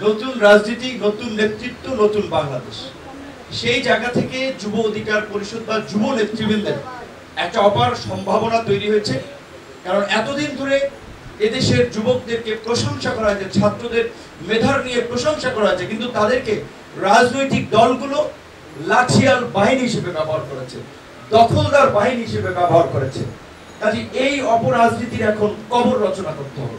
নতুন রাজনীতি, নতুন নেতৃত্ব, নতুন বাংলাদেশ। সেই জায়গা থেকে যুব অধিকার পরিষদ বা যুব নেতৃবৃন্দের একটা অপার সম্ভাবনা তৈরি হয়েছে। কারণ এতদিন ধরে এদেশের যুবকদেরকে প্রশংসা করা হয়েছে, ছাত্রদের মেধার নিয়ে প্রশংসা করা হয়েছে, কিন্তু তাদেরকে রাজনৈতিক দলগুলো লাঠিয়াল বাহিনী হিসেবে ব্যবহার করেছে, দখলদার বাহিনী হিসেবে ব্যবহার করেছে। কাজে এই অপরাজনীতির এখন কবর রচনা করতে হবে।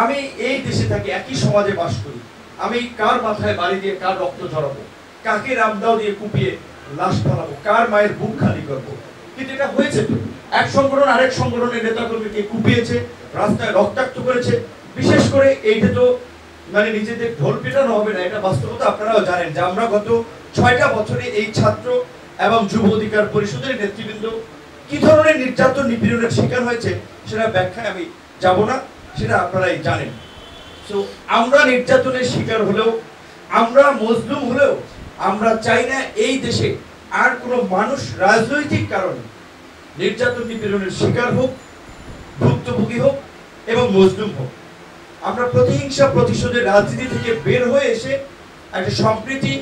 আমি এই দেশে থাকি, একই সমাজে বাস করি, আমি কার মাথায় বাড়ি দিয়ে কার রক্ত ঝরাবো, কাকে রামদাও দিয়ে কুপিয়ে লাশ ফেলাবো, কার মায়ের বুক খালি করবো? কিন্তু এটা হয়েছে তো, এক সংগঠন আরেক সংগঠনের নেতাকর্মীকে কুপিয়েছে, রাস্তায় রক্তাক্ত করেছে। বিশেষ করে এইটা তো মানে নিজেদের ঢোল পেটানো হবে না, এটা বাস্তবতা। আপনারাও জানেন যে আমরা গত 6টা বছরে এই ছাত্র এবং যুব অধিকার পরিষদের নেতৃবৃন্দ কি ধরনের নির্যাতন নিপীড়নের শিকার হয়েছে সেটা ব্যাখ্যায় আমি যাব না, সেটা আপনারাই জানেন। তো আমরা নির্যাতনের শিকার হলেও, আমরা মজলুম হলেও, আমরা চাই না এই দেশে আর কোনো মানুষ রাজনৈতিক কারণে নির্যাতন নিপীড়নের শিকার হোক, ভুক্তভোগী হোক এবং মজলুম হোক। আমরা প্রতিহিংসা প্রতিশোধের রাজনীতি থেকে বের হয়ে এসে একটা সম্প্রীতি,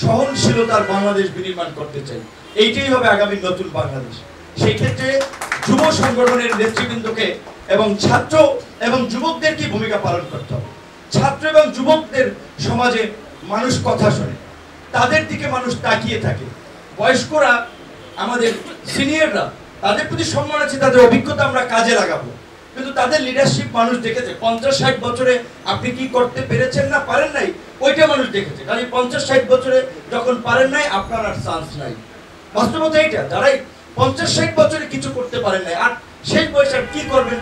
সহনশীলতার বাংলাদেশ বিনির্মাণ করতে চাই। এইটাই হবে আগামী নতুন বাংলাদেশ। সেই ক্ষেত্রে যুব সংগঠনের নেতৃবৃন্দকে এবং ছাত্র এবং যুবকদেরকে ভূমিকা পালন করতে হবে। ছাত্র এবং যুবকদের সমাজে মানুষ কথা শোনে, তাদের দিকে মানুষ তাকিয়ে থাকে। বয়স্করা, আমাদের সিনিয়ররা, তাদের প্রতি সম্মান আছে, তাদের অভিজ্ঞতা আমরা কাজে লাগাবো। কিন্তু তাদের লিডারশিপ মানুষ দেখেছে। 50-60 বছরে আপনি কি করতে পেরেছেন না পারেন নাই, ওইটা মানুষ দেখেছে। কারণ 50-60 বছরে যখন পারেন নাই, আপনার আর চান্স নাই। বাস্তবতা এইটা, যারাই 50-60 বছরে কিছু করতে পারেন নাই, আর শেষ বয়সে আর কি করবেন?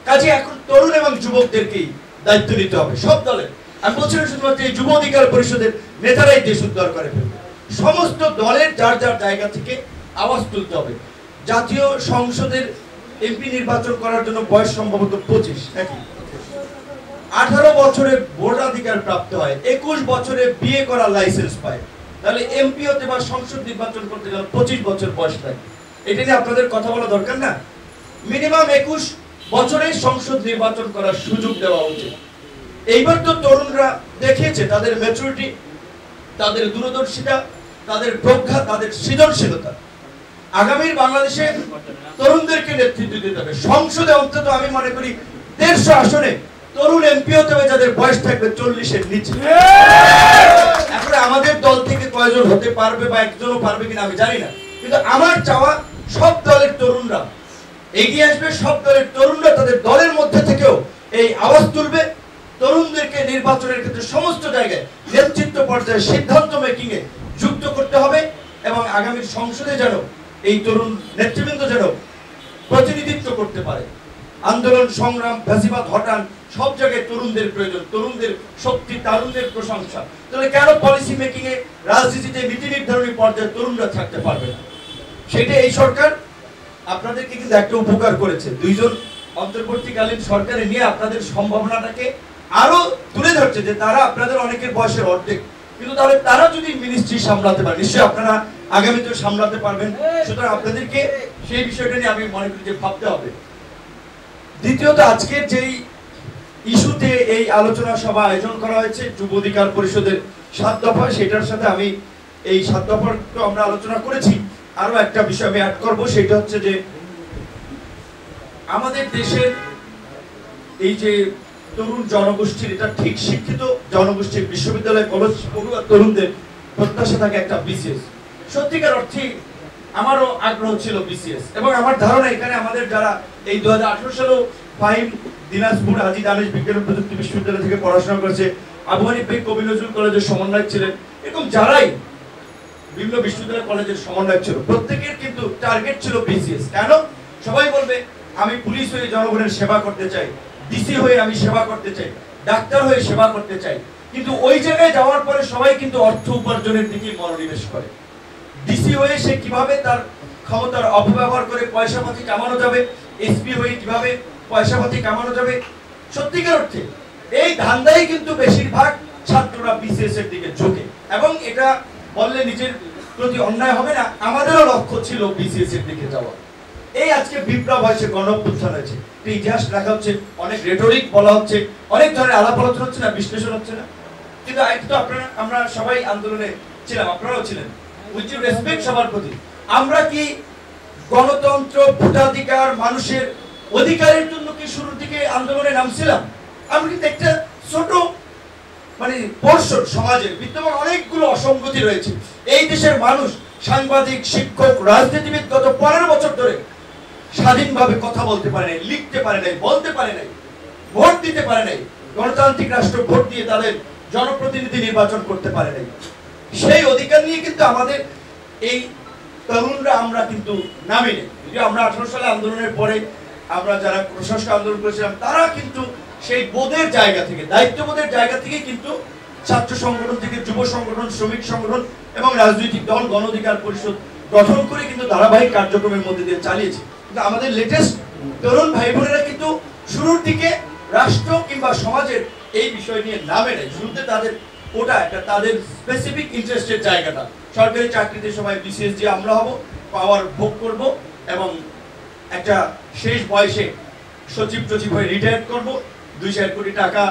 কাজে এখন তরুণ এবং যুবকদেরকেই দায়িত্ব নিতে হবে, সব দলের। আমি বলছিলাম শুধুমাত্র এই যুব অধিকার পরিষদের নেতারাই দেশ উদ্ধার করে ফেলবে। সমস্ত দলের যার যার জায়গা থেকে আওয়াজ তুলতে হবে। জাতীয় সংসদের এমপি নির্বাচন করার জন্য বয়স সম্ভবত 25 নাকি, 18 বছরে ভোটাধিকার প্রাপ্ত হয়, 21 বছরে বিয়ে করার লাইসেন্স পায়। তাহলে এমপি হতে বা সংসদ নির্বাচন করতে গেলে 25 বছর বয়স লাগে। এটা নিয়ে আপনাদের কথা বলা দরকার না? মিনিমাম 21 বছরে সংসদ নির্বাচন করার সুযোগ দেওয়া উচিত। এইবার তো তরুণরা দেখিয়েছে তাদের ম্যাচুরিটি, তাদের দূরদর্শিতা, তাদের প্রজ্ঞা, তাদের সৃজনশীলতা। আগামীর বাংলাদেশে তরুণদেরকে নেতৃত্ব দিতে হবে। সংসদে অন্তত আমি মনে করি 150 আসনে তরুণ এমপি হতে হবে যাদের বয়স থাকবে 40-এর নিচে। এখন আমাদের দল থেকে কয়জন হতে পারবে বা একজনও পারবে কিনা আমি জানি না, কিন্তু আমার চাওয়া সব দলের তরুণরা এগিয়ে আসবে। সব দলের তরুণরা তাদের দলের মধ্যে থেকেও এই আওয়াজ তুলবে। তরুণদেরকে নির্বাচনের ক্ষেত্রে সমস্ত জায়গায় নেতৃত্ব পর্যায়ে সিদ্ধান্ত মেকিং এ যুক্ত করতে হবে এবং আগামীর সংসদে যেন এই তরুণ নেতৃবৃন্দ যেন প্রতিনিধিত্ব করতে পারে। আন্দোলন সংগ্রাম, ফ্যাসিবাদ হটান, সব জায়গায় তরুণদের প্রয়োজন, তরুণদের শক্তি, তারুণদের প্রশংসা। তাহলে কেন পলিসি মেকিং এ, রাজনীতিতে, নীতি নির্ধারণী পর্যায়ে তরুণরা থাকতে পারবে না? সেটা এই সরকার আপনাদেরকে কিন্তু একটা উপকার করেছে। 2 জন অন্তর্বর্তীকালীন সরকারে নিয়ে আপনাদের সম্ভাবনাটাকে আরো তুলে ধরছে যে তারা আপনাদের অনেকের বয়সের অর্ধেক, কিন্তু তাহলে তারা যদি মিনিস্ট্রি সামলাতে পারে, নিশ্চয়ই আপনারা আগামীতে সামলাতে পারবেন। সুতরাং আপনাদেরকে সেই বিষয়টা নিয়ে আমি মনে করি যে ভাবতে হবে। দ্বিতীয়ত, আজকের যেই ইস্যুতে এই আলোচনা সভা আয়োজন করা হয়েছে যুব অধিকার পরিষদের 7 দফা, সেটার সাথে আমি এই 7 দফার তো আমরা আলোচনা করেছি, আরো একটা বিষয় আমি অ্যাড করব। সেটা হচ্ছে যে আমাদের দেশের এই যে তরুণ জনগোষ্ঠীর, এটা ঠিক শিক্ষিত জনগোষ্ঠীর, বিশ্ববিদ্যালয় কলেজ পড়ুয়া তরুণদের প্রত্যাশা থাকে একটা বিসিএস। সত্যিকার অর্থে আমারও আগ্রহ ছিল বিসিএস, এবং আমার ধারণা এখানে আমাদের যারা এই 2018 সালে ফাহিম দিনাজপুর হাজী দানেশ বিজ্ঞান ও প্রযুক্তি বিশ্ববিদ্যালয় থেকে পড়াশোনা করেছে, আবু হানিফ ভাই কবি নজরুল কলেজের সমন্বয়ক ছিলেন, এরকম যারাই বিভিন্ন বিশ্ববিদ্যালয় কলেজের সমন্বয়ক ছিল, প্রত্যেকের কিন্তু টার্গেট ছিল বিসিএস। কেন? সবাই বলবে আমি পুলিশ হয়ে জনগণের সেবা করতে চাই, ডিসি হয়ে আমি সেবা করতে চাই, ডাক্তার হয়ে সেবা করতে চাই। কিন্তু ওই জায়গায় যাওয়ার পরে সবাই কিন্তু অর্থ উপার্জনের দিকে মনোনিবেশ করে। ডিসি হয়ে সে কিভাবে তার ক্ষমতার অপব্যবহার করে পয়সা পাতি কামানো যাবে, এসপি হয়ে কিভাবে পয়সা পাতি কামানো যাবে, সত্যিকার অর্থে এই ধান্দাই কিন্তু বেশিরভাগ ছাত্ররা বিসিএস এর দিকে ঝোঁকে। এবং এটা বললে নিজের প্রতি অন্যায় হবে না, আমাদেরও লক্ষ্য ছিল বিসিএস এর দিকে যাওয়া। এই আজকে বিপ্লব হয়েছে, গণঅভ্যুত্থান হয়েছে, ইতিহাস লেখা হচ্ছে, অনেক রেটরিক বলা হচ্ছে, অনেক ধরনের আলাপ আলোচনা হচ্ছে না, বিশ্লেষণ হচ্ছে না। কিন্তু একটু আপনারা আমরা সবাই আন্দোলনে ছিলাম, আপনারাও ছিলেন, উইথ রেসপেক্ট সবার প্রতি। আমরা কি গণতন্ত্র, ভোটাধিকার, মানুষের অধিকারের জন্য কি শুরুর দিকে আন্দোলনে নামছিলাম? আমরা কিন্তু একটা ছোট মানে পর্ষদ, সমাজের বিদ্যমান অনেকগুলো অসঙ্গতি রয়েছে। এই দেশের মানুষ, সাংবাদিক, শিক্ষক, রাজনীতিবিদ গত 15 বছর ধরে স্বাধীনভাবে কথা বলতে পারে নাই, লিখতে পারে নাই, বলতে পারে নাই, ভোট দিতে পারে নাই। গণতান্ত্রিক রাষ্ট্র ভোট দিয়ে তাদের জনপ্রতিনিধি নির্বাচন করতে পারে নাই। সেই অধিকার নিয়ে কিন্তু আমাদের এই তরুণরা আমরা কিন্তু নামি নেই। আমরা 18 সালে আন্দোলনের পরে আমরা যারা প্রশাসক আন্দোলন করেছিলাম, তারা কিন্তু সেই বোধের জায়গা থেকে, দায়িত্ববোধের জায়গা থেকে কিন্তু ছাত্র সংগঠন থেকে যুব সংগঠন, শ্রমিক সংগঠন এবং রাজনৈতিক দল, গণ অধিকার পরিষদ গঠন করে কিন্তু ধারাবাহিক কার্যক্রমের মধ্যে দিয়ে চালিয়েছে। কিন্তু আমাদের লেটেস্ট তরুণ ভাই বোনেরা কিন্তু শুরুর দিকে রাষ্ট্র কিংবা সমাজের এই বিষয় নিয়ে নামে নেয়। শুরুতে তাদের ওটা একটা তাদের স্পেসিফিক ইন্টারেস্টের জায়গাটা, সরকারি চাকরিতে সবাই বিসিএস দিয়ে আমরা হব, পাওয়ার ভোগ করব এবং একটা শেষ বয়সে সচিব টচিব হয়ে রিটায়ার করব, 2-4 কোটি টাকা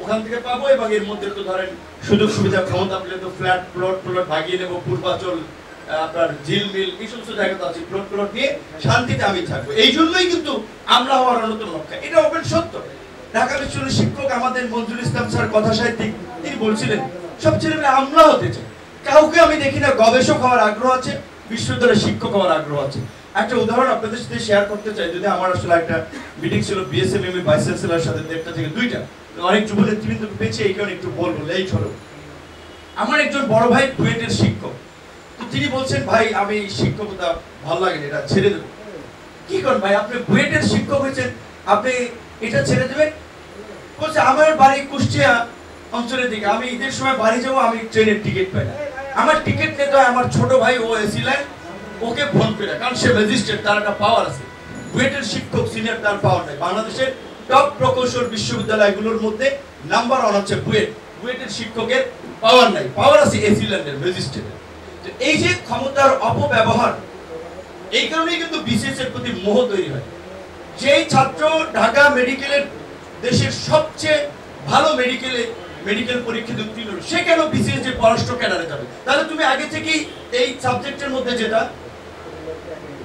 ওখান থেকে পাবো এবং এর মধ্যে তো ধরেন সুযোগ সুবিধা, ক্ষমতা পেলে তো ফ্ল্যাট প্লট ভাগিয়ে নেবো, পূর্বাচল, আপনার ঝিলমিল, এই সমস্ত জায়গা তো আছে, প্লট নিয়ে শান্তিতে আমি থাকবো। এই জন্যই কিন্তু আমলা হওয়ার অন্যতম লক্ষ্য। এটা ওপেন সত্য। ঢাকা বিশ্ববিদ্যালয়ের শিক্ষক আমাদের মঞ্জুর ইসলাম স্যার, কথা সাহিত্যিক, তিনি বলছিলেন সব ছেলেমেয়ে আমলা হতে চায়। কাউকে আমি দেখি না গবেষক হওয়ার আগ্রহ আছে, বিশ্ববিদ্যালয়ের শিক্ষক হওয়ার আগ্রহ আছে। একটা উদাহরণ আপনাদের সাথে শেয়ার করতে চাই। যদি আমার আসলে একটা মিটিং ছিল বিএসএমএম ভাইস চ্যান্সেলর সাথে 1টা থেকে 2টা, অনেক যুব নেতৃবৃন্দকে পেয়েছে, এই কারণে একটু বলবো লেট হলো। আমার একজন বড় ভাই বুয়েটের শিক্ষক, তো তিনি বলছেন ভাই আমি শিক্ষকতা ভালো লাগে না, এটা ছেড়ে দেবো। কি করেন ভাই, আপনি বুয়েটের শিক্ষক হয়েছেন, আপনি এটা ছেড়ে দেবেন? বলছে আমার বাড়ি কুষ্টিয়া অঞ্চলের দিকে, আমি ঈদের সময় বাড়ি যাবো, আমি ট্রেনের টিকিট পাই না। আমার টিকিট নিতে হয় আমার ছোট ভাই, ও এসি লাইন, ওকে ফোন করে, কারণ সে রেজিস্টার্ড, তার একটা পাওয়ার আছে। বুয়েটের শিক্ষক সিনিয়র, তার পাওয়ার নাই। বাংলাদেশের টপ প্রকৌশল বিশ্ববিদ্যালয়গুলোর মধ্যে নাম্বার 1 হচ্ছে বুয়েট। বুয়েটের শিক্ষকের পাওয়ার নাই, পাওয়ার আছে এসি ল্যান্ডের রেজিস্টার্ড। এই যে ক্ষমতার অপব্যবহার, এই কারণেই কিন্তু বিসিএস এর প্রতি মোহ তৈরি হয়। যেই ছাত্র ঢাকা মেডিকেলের দেশের সবচেয়ে ভালো মেডিকেল পরীক্ষায় উত্তীর্ণ, সে কেন বিসিএস এর পররাষ্ট্র ক্যাডারে যাবে? তাহলে তুমি আগে থেকেই এই সাবজেক্টের মধ্যে যেটা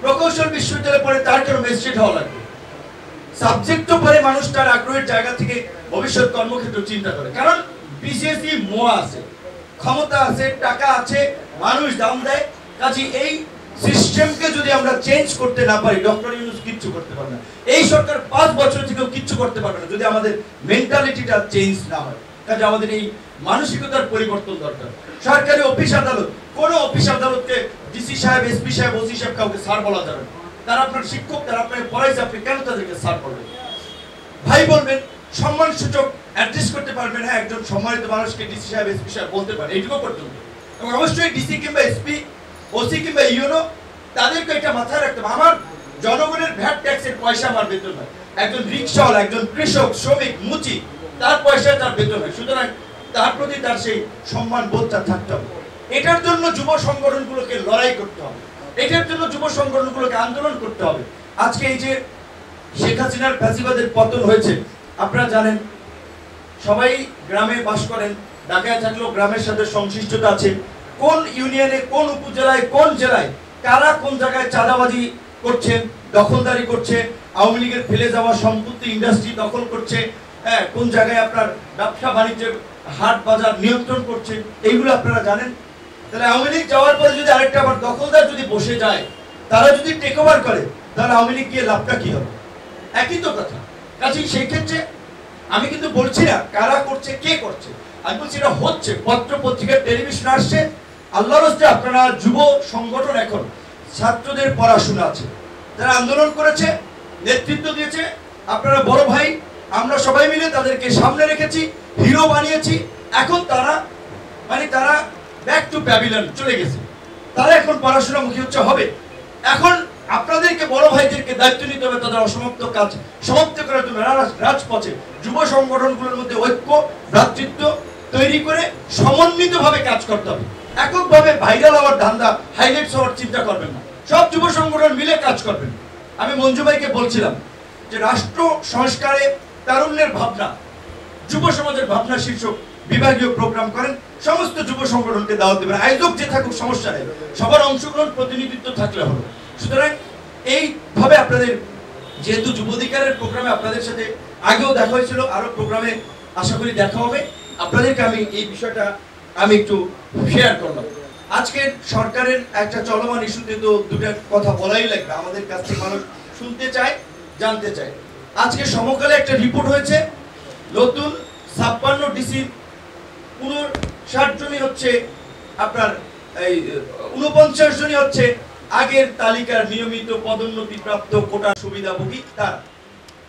প্রকৌশল বিশ্ববিদ্যালয়ে পড়ে, তার কেন ম্যাজিস্ট্রেট হওয়া লাগবে? সাবজেক্ট তো পরে মানুষ তার আগ্রহের জায়গা থেকে ভবিষ্যৎ কর্মক্ষেত্র চিন্তা করে, কারণ বিসিএস মোয়া আছে, ক্ষমতা আছে, টাকা আছে, মানুষ দাম দেয়। কাজে এই সিস্টেমকে যদি আমরা চেঞ্জ করতে না পারি, ডক্টর ইউনূস কিচ্ছু করতে পারবে না। এই সরকার 5 বছর থেকেও কিচ্ছু করতে পারবে না যদি আমাদের মেন্টালিটিটা চেঞ্জ না হয়। কাজে আমাদের এই মানসিকতার পরিবর্তন দরকার। সরকারি অফিস আদালত, কোনো অফিস আদালতকে ডিসি সাহেব, এসপি সাহেব, ওসি সাহেব কাউকে স্যার বলা যাবে না। তারা আপনার শিক্ষক, তারা আপনাকে পড়াইছে, আপনি কেন তাদেরকে স্যার বলবেন? ভাই বলবেন, সম্মানসূচক অ্যাড্রেস করতে পারবেন। হ্যাঁ, একজন সম্মানিত মানুষকে ডিসি সাহেব, এসপি সাহেব বলতে পারে, এইটুকু পর্যন্ত। এবং অবশ্যই ডিসি কিংবা এসপি, ওসি কিংবা ইউনো, তাদেরকে এটা মাথায় রাখতে হবে। আমার জনগণের ভ্যাট ট্যাক্সের পয়সা আমার বেতন হয়। একজন রিক্সাওয়ালা, একজন কৃষক, শ্রমিক, মুচি, তার পয়সা তার বেতন হয়। সুতরাং তার প্রতি তার সেই সম্মান বোধটা থাকতে হবে। এটার জন্য যুব সংগঠনগুলোকে লড়াই করতে হবে, এটার জন্য যুব সংগঠনগুলোকে আন্দোলন করতে হবে। আজকে এই যে শেখ হাসিনার ফ্যাসিবাদের পতন হয়েছে, আপনারা জানেন, সবাই গ্রামে বাস করেন, ঢাকায় থাকলেও গ্রামের সাথে সংশ্লিষ্টতা আছে। কোন ইউনিয়নে, কোন উপজেলায়, কোন জেলায় কারা কোন জায়গায় চাঁদাবাজি করছে, দখলদারি করছে, আওয়ামী লীগের ফেলে যাওয়া সম্পত্তি, ইন্ডাস্ট্রি দখল করছে, হ্যাঁ, কোন জায়গায় আপনার ব্যবসা বাণিজ্যের হাট বাজার নিয়ন্ত্রণ করছে, এইগুলো আপনারা জানেন। তাহলে আওয়ামী লীগ যাওয়ার পরে যদি আরেকটা আবার দখলদার যদি বসে যায়, তারা যদি টেক ওভার করে, তাহলে আওয়ামী লীগ গিয়ে লাভটা কি হবে? একই তো কথা। কাজেই সেই ক্ষেত্রে আমি কিন্তু বলছি না কারা করছে, কে করছে, আমি বলছি এটা হচ্ছে। পত্র পত্রিকা, টেলিভিশন আসছে। আল্লাহর হস্তে আপনারা যুব সংগঠন, এখন ছাত্রদের পড়াশোনা আছে, যারা আন্দোলন করেছে, নেতৃত্ব দিয়েছে, আপনারা বড় ভাই, আমরা সবাই মিলে তাদেরকে সামনে রেখেছি, হিরো বানিয়েছি। এখন তারা তারা ব্যাক টু প্যাভিলিয়ন চলে গেছে, তারা এখন পড়াশোনামুখী হবে। এখন আপনাদেরকে, বড় ভাইদেরকে দায়িত্ব নিতে হবে তাদের অসমাপ্ত কাজ সমাপ্ত করার জন্য রাজপথে যুব সংগঠনগুলোর মধ্যে ঐক্য, ভ্রাতৃত্ব তৈরি করে সমন্বিতভাবে কাজ করতে হবে। এককভাবে ভাইরাল হওয়ার ধান্দা, হাইলাইটস হওয়ার চিন্তা করবেন না, সব যুব সংগঠন মিলে কাজ করবেন। আমি মঞ্জু ভাইকে বলছিলাম যে রাষ্ট্র সংস্কারে তারুণ্যের ভাবনা, যুব সমাজের ভাবনা শীর্ষক বিভাগীয় প্রোগ্রাম করেন, সমস্ত যুব সংগঠনকে দাওয়াত দেবেন। আয়োজক যে থাকুক সমস্যা নেই, সবার অংশগ্রহণ প্রতিনিধিত্ব থাকলে হলো। সুতরাং এইভাবে আপনাদের যেহেতু যুব অধিকারের প্রোগ্রামে আপনাদের সাথে আগেও দেখা হয়েছিল, আরো প্রোগ্রামে আশা করি দেখা হবে, আপনাদেরকে আমি এই বিষয়টা আমি একটু শেয়ার করলাম। আজকের সরকারের একটা চলমান ইস্যুতে তো দুটা কথা বলাই লাগবে, আমাদের কাছ থেকে মানুষ শুনতে চায়, জানতে চায়। আজকে সমকালে একটা রিপোর্ট হয়েছে, নতুন 56 ডিসি 59 জনই হচ্ছে আপনার এই 49 জনই হচ্ছে আগের তালিকার নিয়মিত পদোন্নতি প্রাপ্ত কোটা সুবিধাভোগী তারা।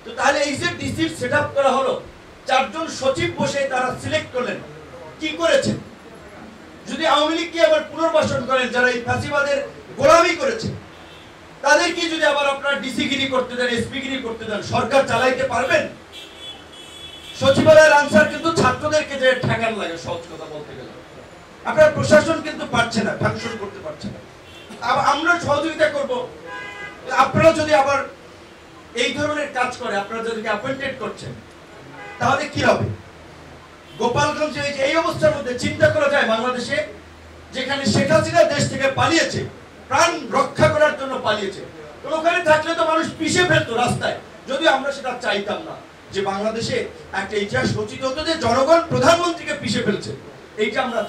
তো তাহলে এই যে ডিসি সেটআপ করা হলো, 4 জন সচিব বসে তারা সিলেক্ট করলেন, কি করেছেন? যদি আওয়ামী লীগকে আবার পুনর্বাসন করেন, যারা এই ফাঁসিবাদের গোলামি করেছে, তাদের কি যদি আবার আপনারা ডিসিগিরি করতে দেন, এসপিগিরি করতে দেন, সরকার চালাইতে পারবেন? সচিবালয়ের আনসার কিন্তু ছাত্রদেরকে যে ঠেকান লাগে, সহজ কথা বলতে গেলে আপনার প্রশাসন কিন্তু পারছে না, ফাংশন করতে পারছে না। আমরা সহযোগিতা করব, আপনারা যদি আবার এই ধরনের কাজ করে, আপনারা যাদেরকে অ্যাপয়েন্টেড করছেন, তাহলে কি হবে? গোপালগঞ্জে এই অবস্থার মধ্যে চিন্তা করা যায়, বাংলাদেশে যেখানে শেখ হাসিনা দেশ থেকে পালিয়েছে, প্রাণ রক্ষা করার জন্য পালিয়েছে, তো ওখানে থাকলে তো মানুষ পিষে ফেলতো রাস্তায়। যদিও আমরা সেটা চাইতাম না, যে বাংলাদেশে একটা ইতিহাস রচিত হতো যে জনগণ প্রধানমন্ত্রীকে পিষে ফেলছে, এইটা আমরা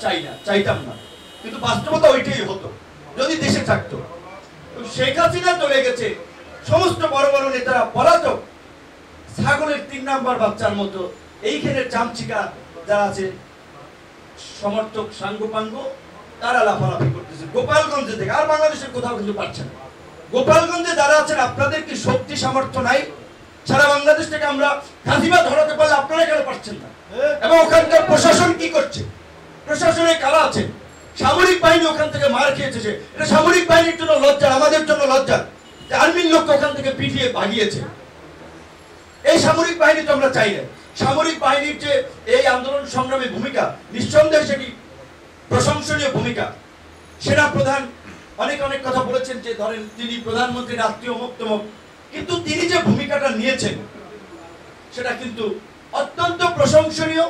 চাইতাম না, কিন্তু বাস্তবতা ওইটাই হতো যদি দেশে থাকতো। শেখ হাসিনা চলে গেছে, সমস্ত বড় বড় নেতারা পলাতক, ছাগলের 3 নাম্বার বাচ্চার মতো এইখানে চামচিকা যারা আছে সমর্থক সাঙ্গপাঙ্গ, তারা লাফালাফি করতেছে গোপালগঞ্জে থেকে, আর বাংলাদেশের কোথাও কিন্তু পাচ্ছে না। গোপালগঞ্জে যারা আছেন, আপনাদের কি শক্তি সামর্থ্য নাই? সারা বাংলাদেশ থেকে আমরা ফাঁসিবাদ ধরাতে পারলে আপনারা কেন পারছেন না? এবং ওখানকার প্রশাসন কি করছে? প্রশাসনে কারা আছে? সামরিক বাহিনী ওখান থেকে মার খেয়েছে, এটা সামরিক বাহিনীর জন্য লজ্জা, আমাদের জন্য লজ্জা। আর্মির লোক ওখান থেকে পিটিয়ে ভাগিয়েছে, এই সামরিক বাহিনী তো আমরা চাই না। সামরিক বাহিনীর যে এই আন্দোলন সংগ্রামে ভূমিকা, নিঃসন্দেহে সেটি প্রশংসনীয় ভূমিকা। সেনা প্রধান অনেক কথা বলেছেন, যে ধরেন তিনি প্রধানমন্ত্রীর আত্মীয় মুক্তমক, কিন্তু তিনি যে ভূমিকাটা নিয়েছেন সেটা কিন্তু অত্যন্ত প্রশংসনীয়,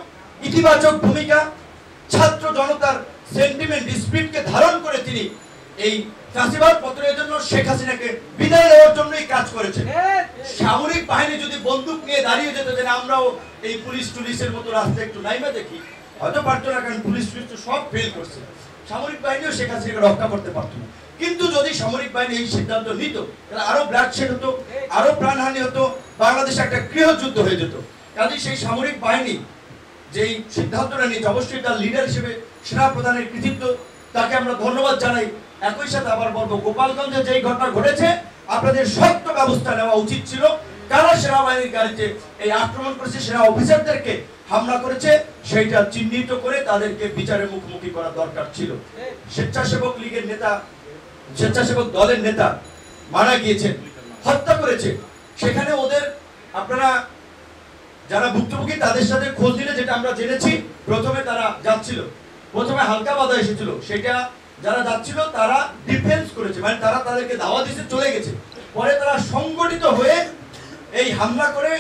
ইতিবাচক ভূমিকা। ছাত্র জনতার সেন্টিমেন্ট স্পিরিটকে ধারণ করে তিনি এই ফাঁসিবাদ পতনের জন্য, শেখ হাসিনাকে বিদায় দেওয়ার জন্যই কাজ করেছেন। সামরিক বাহিনী যদি বন্দুক নিয়ে দাঁড়িয়ে যেত, যে আমরাও এই পুলিশ টুলিশের মতো রাস্তায় একটু নাইমা দেখি, হয়তো পারতো না, কারণ পুলিশ টুলিশ তো সব ফেল করছে। সামরিক বাহিনীও শেখ হাসিনাকে রক্ষা করতে পারতো না। কিন্তু যদি সামরিক বাহিনী এই সিদ্ধান্ত নিত, তাহলে আরো ব্লাডশেড হতো, আরো প্রাণহানি হতো, বাংলাদেশে একটা গৃহযুদ্ধ হয়ে যেত। কাজে সেই সামরিক বাহিনী যেই সিদ্ধান্তটা নিয়েছে, অবশ্যই তার লিডার হিসেবে সেনা প্রধানের কৃতিত্ব, তাকে আমরা ধন্যবাদ জানাই। একই সাথে আবার বলবো, গোপালগঞ্জে যেই ঘটনা ঘটেছে, আপনাদের শক্ত ব্যবস্থা নেওয়া উচিত ছিল। কারা সেনাবাহিনীর গাড়িতে এই আক্রমণ করেছে, সেনা অফিসারদেরকে হামলা করেছে, সেইটা চিহ্নিত করে তাদেরকে বিচারের মুখোমুখি করা দরকার ছিল। স্বেচ্ছাসেবক লীগের নেতা, স্বেচ্ছাসেবক দলের নেতা মারা গিয়েছেন, হত্যা করেছে, সেখানে ওদের আপনারা যারা ভুক্তভোগী তাদের সাথে খোঁজ নিলে যেটা আমরা জেনেছি, প্রথমে তারা যাচ্ছিল, প্রথমে হালকা বাধা এসেছিল, সেটা যারা যাচ্ছিল তারা ডিফেন্স করেছে, মানে তারা তাদেরকে দাওয়া দিতে চলে গেছে। পরে তারা সংগঠিত হয়ে এই হামলা করে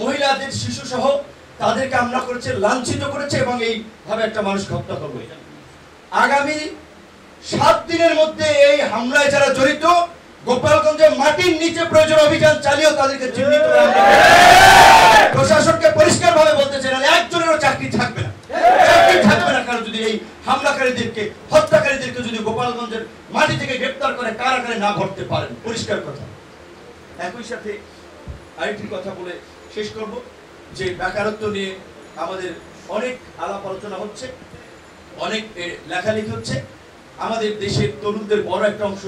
মহিলাদের, শিশু সহ তাদেরকে হামলা করেছে, লাঞ্ছিত করেছে, এবং এইভাবে একটা মানুষকে হত্যা করবে। আগামী 7 দিনের মধ্যে এই হামলায় যারা জড়িত, গোপালগঞ্জে মাটির নিচে প্রয়োজন অভিযান চালিয়েও তাদেরকে চিহ্নিত করা হবে। প্রশাসনকে পরিষ্কার ভাবে বলতে চাই, একজনেরও চাকরি থাকবে না, চাকরি থাকবে না, কারণ যদি এই হামলাকারীদেরকে, হত্যাকারীদেরকে যদি গোপালগঞ্জের মাটি থেকে গ্রেপ্তার করে কারাগারে না ভরতে পারেন, পরিষ্কার কথা। একই সাথে আরেকটি কথা বলে শেষ করব, যে বেকারত্ব নিয়ে আমাদের অনেক আলাপ আলোচনা হচ্ছে, অনেক লেখালেখি হচ্ছে। আমাদের দেশের তরুণদের বড় একটা অংশ,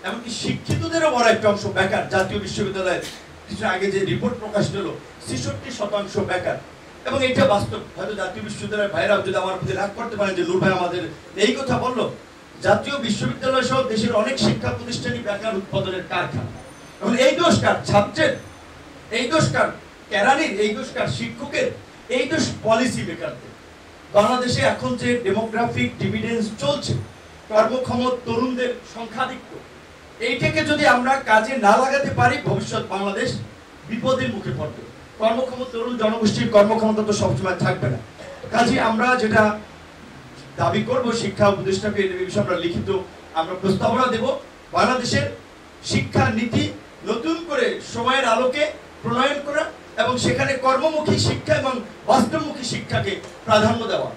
এমনকি শিক্ষিতদেরও বড় একটা অংশ বেকার। জাতীয় বিশ্ববিদ্যালয়ের কিছু আগে যে রিপোর্ট প্রকাশ হলো, 66% বেকার, এবং এটা বাস্তব। হয়তো জাতীয় বিশ্ববিদ্যালয়ের ভাইরাও যদি আমার প্রতি রাগ করতে পারেন, যে নূর ভাই আমাদের এই কথা বললো, জাতীয় বিশ্ববিদ্যালয় সহ দেশের অনেক শিক্ষা প্রতিষ্ঠানই বেকার উৎপাদনের কারখানা। এখন এই দোষ কার? ছাত্রের? এই দোষ কার? কেরানির? এই দোষ কার? শিক্ষকের? এই দোষ পলিসি মেকারদের। বাংলাদেশে এখন যে ডেমোগ্রাফিক ডিভিডেন্স চলছে, কর্মক্ষম তরুণদের সংখ্যাধিক্য, এইটাকে যদি আমরা কাজে না লাগাতে পারি, ভবিষ্যৎ বাংলাদেশ বিপদের মুখে পড়বে। কর্মক্ষম তরুণ জনগোষ্ঠীর কর্মক্ষমতা তো সবসময় থাকবে না। কাজে আমরা যেটা দাবি করব শিক্ষা উপদেষ্টাকে এই বিষয়ে আমরা লিখিত আমরা প্রস্তাবনা দেব, বাংলাদেশের শিক্ষা নীতি নতুন করে সময়ের আলোকে প্রণয়ন করা এবং সেখানে কর্মমুখী শিক্ষা এবং বাস্তবমুখী শিক্ষাকে প্রাধান্য দেওয়া।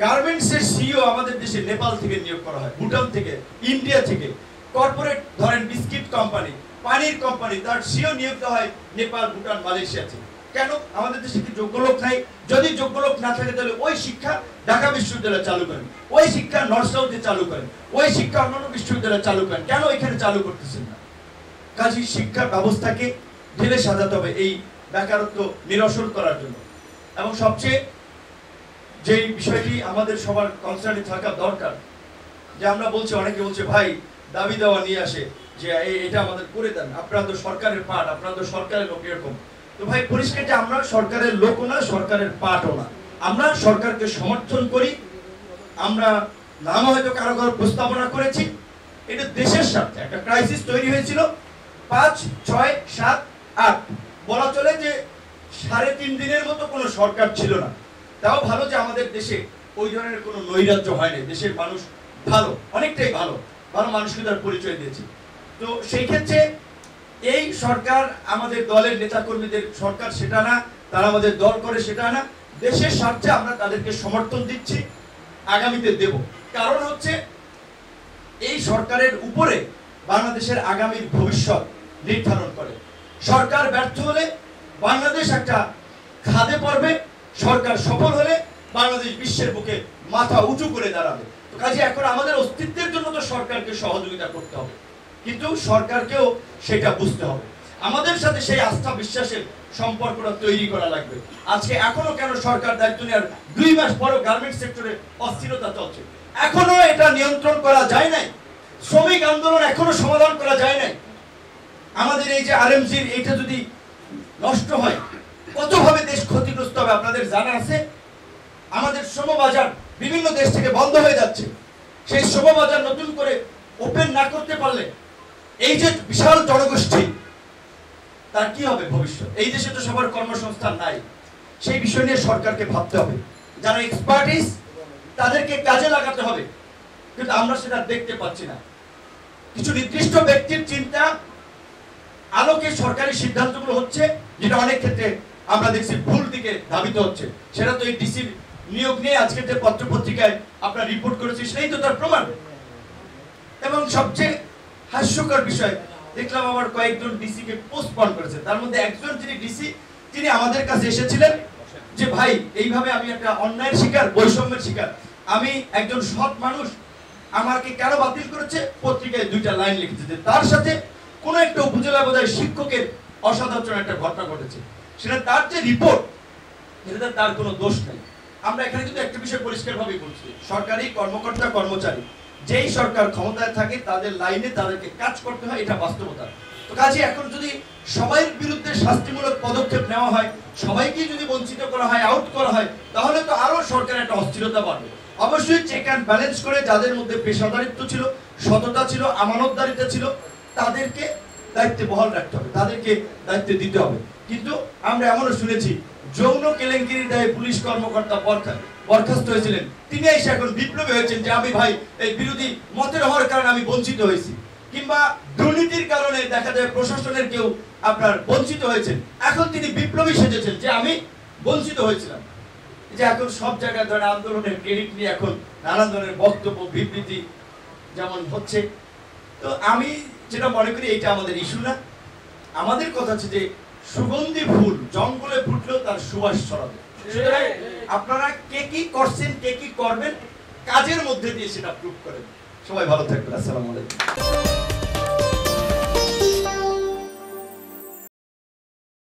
গার্মেন্টসের সিইও আমাদের দেশে নেপাল থেকে নিয়োগ করা হয়, ভুটান থেকে, ইন্ডিয়া থেকে। কর্পোরেট ধরেন বিস্কিট কোম্পানি, পানির কোম্পানি, তার সিইও নিয়োগ দেওয়া হয় নেপাল, ভুটান, মালয়েশিয়া থেকে। কেন? আমাদের দেশে কি যোগ্য লোক নাই? যদি যোগ্য লোক না থাকে তাহলে ওই শিক্ষা ঢাকা বিশ্ববিদ্যালয়ে চালু করেন, ওই শিক্ষা নর্থ সাউথে চালু করেন, ওই শিক্ষা অন্যান্য বিশ্ববিদ্যালয়ে চালু করেন, কেন এখানে চালু করতেছেন না? কাজে শিক্ষা ব্যবস্থাকে ঢেলে সাজাতে হবে এই বেকারত্ব নিরসন করার জন্য। এবং সবচেয়ে যে বিষয়টি আমাদের সবার কনসার্নে থাকা দরকার, যে আমরা বলছি, অনেকে বলছে ভাই দাবি দেওয়া নিয়ে আসে যে এটা আমাদের করে দেন, আপনারা তো সরকারের পার্ট, আপনারা তো সরকারের লোক, এরকম। তো ভাই পরিষ্কার যে আমরা সরকারের লোকও না, সরকারের পার্টও না। আমরা সরকারকে সমর্থন করি, আমরা নাম হয়তো কারো কারো প্রস্তাবনা করেছি। এটা দেশের স্বার্থে একটা ক্রাইসিস তৈরি হয়েছিল 5, 6, 7, 8, বলা চলে যে 3.5 দিনের মতো কোনো সরকার ছিল না। তাও ভালো যে আমাদের দেশে ওই ধরনের কোনো নৈরাজ্য হয়নি, দেশের মানুষ ভালো, অনেকটাই ভালো, ভালো মানসিকতার পরিচয় দিয়েছে। তো সেই ক্ষেত্রে এই সরকার আমাদের দলের নেতাকর্মীদের সরকার সেটা না, তারা আমাদের দল করে সেটা না, দেশের স্বার্থে আমরা তাদেরকে সমর্থন দিচ্ছি, আগামীতে দেব। কারণ হচ্ছে এই সরকারের উপরে বাংলাদেশের আগামীর ভবিষ্যৎ নির্ধারণ করে। সরকার ব্যর্থ হলে বাংলাদেশ একটা খাদে পড়বে, সরকার সফল হলে বাংলাদেশ বিশ্বের বুকে মাথা উঁচু করে দাঁড়াবে। তো কাজে এখন আমাদের অস্তিত্বের জন্য তো সরকারকে সহযোগিতা করতে হবে, কিন্তু সরকারকেও সেটা বুঝতে হবে। আমাদের সাথে সেই আস্থা বিশ্বাসের সম্পর্কটা তৈরি করা লাগবে। আজকে এখনো কেন সরকার দায়িত্ব নেওয়ার 2 মাস পরও গার্মেন্টস সেক্টরে অস্থিরতা চলছে, এখনো এটা নিয়ন্ত্রণ করা যায় নাই, শ্রমিক আন্দোলন এখনো সমাধান করা যায় নাই। আমাদের এই যে আরএমজির এটা যদি নষ্ট হয়, কতভাবে দেশ ক্ষতিগ্রস্ত হবে আপনাদের জানা আছে? আমাদের শ্রমবাজার বিভিন্ন দেশ থেকে বন্ধ হয়ে যাচ্ছে, সেই শ্রমবাজার নতুন করে ওপেন না করতে পারলে এই যে বিশাল জনগোষ্ঠী, তার কি হবে ভবিষ্যৎ? এই দেশে তো সবার কর্মসংস্থান নাই, সেই বিষয় নিয়ে সরকারকে ভাবতে হবে। যারা এক্সপার্টিস তাদেরকে কাজে লাগাতে হবে, কিন্তু আমরা সেটা দেখতে পাচ্ছি না। কিছু নির্দিষ্ট ব্যক্তির চিন্তা আলোকে সরকারি সিদ্ধান্তগুলো হচ্ছে, যেটা অনেক ক্ষেত্রে আমরা দেখছি ভুল দিকে ধাবিত হচ্ছে। সেটা তো এই ডিসির নিয়োগ নিয়ে আজকে যে পত্রপত্রিকায় আপনারা রিপোর্ট করেছে সেটাই তো তার প্রমাণ। এবং সবচেয়ে হাস্যকর বিষয় দেখলাম, আমার কয়েকজন ডিসিকে পোস্টপন করেছে। তার মধ্যে একজন যিনি ডিসি, তিনি আমাদের কাছে এসেছিলেন যে ভাই এইভাবে আমি একটা অন্যায়ের শিকার, বৈষম্যের শিকার, আমি একজন সৎ মানুষ, আমাকে কেন বাতিল করেছে? পত্রিকায় 2টা লাইন লিখেছে যে তার সাথে কোন একটা উপজেলা বোধহয় শিক্ষকের অসদাচরণ একটা ঘটনা ঘটেছে, সেটা তার যে রিপোর্ট, সেটা তার কোনো দোষ নেই। আমরা এখানে কিন্তু একটা বিষয় পরিষ্কারভাবে বলছি, সরকারি কর্মকর্তা কর্মচারী যেই সরকার ক্ষমতায় থাকে তাদের লাইনে তাদেরকে কাজ করতে হয়, এটা বাস্তবতা। তো কাজে এখন যদি সবাইয়ের বিরুদ্ধে শাস্তিমূলক পদক্ষেপ নেওয়া হয়, সবাইকে যদি বঞ্চিত করা হয়, আউট করা হয়, তাহলে তো আরো সরকারের একটা অস্থিরতা বাড়বে। অবশ্যই চেক অ্যান্ড ব্যালেন্স করে যাদের মধ্যে পেশাদারিত্ব ছিল, সততা ছিল, আমানতদারিতা ছিল, তাদেরকে দায়িত্বে বহাল রাখতে হবে, তাদেরকে দায়িত্ব দিতে হবে। কিন্তু আমরা এমনও শুনেছি যৌন কেলেঙ্কারির দায়ে পুলিশ কর্মকর্তা বরখাস্ত হয়েছিলেন, তিনি এসে এখন বিপ্লবী হয়েছেন যে আমি ভাই এই বিরোধী মতের হওয়ার কারণে আমি বঞ্চিত হয়েছি। কিংবা দুর্নীতির কারণে দেখা যায় প্রশাসনের কেউ আপনার বঞ্চিত হয়েছেন, এখন তিনি বিপ্লবী সেজেছেন যে আমি বঞ্চিত হয়েছিলাম। যে এখন সব জায়গায় ধরেন আন্দোলনের ক্রেডিট নিয়ে এখন নানান ধরনের বক্তব্য বিবৃতি যেমন হচ্ছে। তো আমি যেটা মনে করি এইটা আমাদের ইস্যু না, আমাদের কথা হচ্ছে যে সুগন্ধি ফুল জঙ্গলে ফুটলেও তার সুবাস ছড়াবে। সুতরাং আপনারা কে কি করছেন, কে কি করবেন, কাজের মধ্যে দিয়ে সেটা প্রুভ করেন। সবাই ভালো থাকবেন। আসসালামু আলাইকুম।